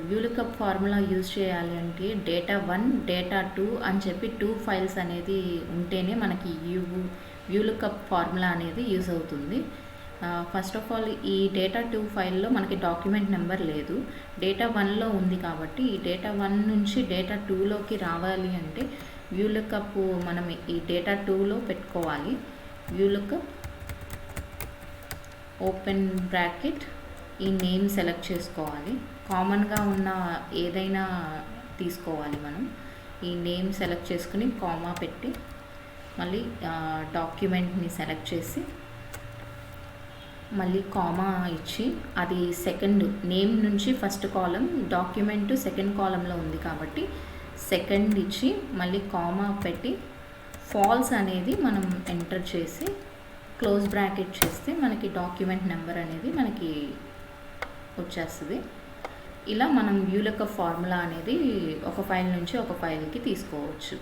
వ్యూలుకప్ formula use చేయాలి అంటే data 1 data 2 అని చెప్పి 2 ఫైల్స్ అనేది ఉంటేనే మనకి వ్యూలుకప్ ఫార్ములా అనేది యూజ్ అవుతుంది. ఫస్ట్ ఆఫ్ ఆల్ ఈ డేటా 2 ఫైల్లో మనకి డాక్యుమెంట్ నెంబర్ లేదు, డేటా 1లో ఉంది. కాబట్టి ఈ డేటా 1 నుంచి డేటా 2లోకి రావాలి అంటే వ్యూలుకప్ మనం ఈ డేటా 2లో పెట్టుకోవాలి. వ్యూలుకప్ ఓపెన్ బ్రాకెట్ ఈ నేమ్ సెలెక్ట్ చేసుకోవాలి. కామన్గా ఉన్న ఏదైనా తీసుకోవాలి. మనం ఈ నేమ్ సెలెక్ట్ చేసుకుని కామా పెట్టి మళ్ళీ డాక్యుమెంట్ని సెలెక్ట్ చేసి మళ్ళీ కామా ఇచ్చి, అది సెకండ్ నేమ్ నుంచి ఫస్ట్ కాలం, డాక్యుమెంట్ సెకండ్ కాలంలో ఉంది కాబట్టి సెకండ్ ఇచ్చి మళ్ళీ కామా పెట్టి ఫాల్స్ అనేది మనం ఎంటర్ చేసి క్లోజ్ బ్రాకెట్ చేస్తే మనకి డాక్యుమెంట్ నెంబర్ అనేది మనకి వచ్చేస్తుంది. ఇలా మనం వ్యూలుకప్ ఫార్ములా అనేది ఒక ఫైల్ నుంచి ఒక ఫైల్కి తీసుకోవచ్చు.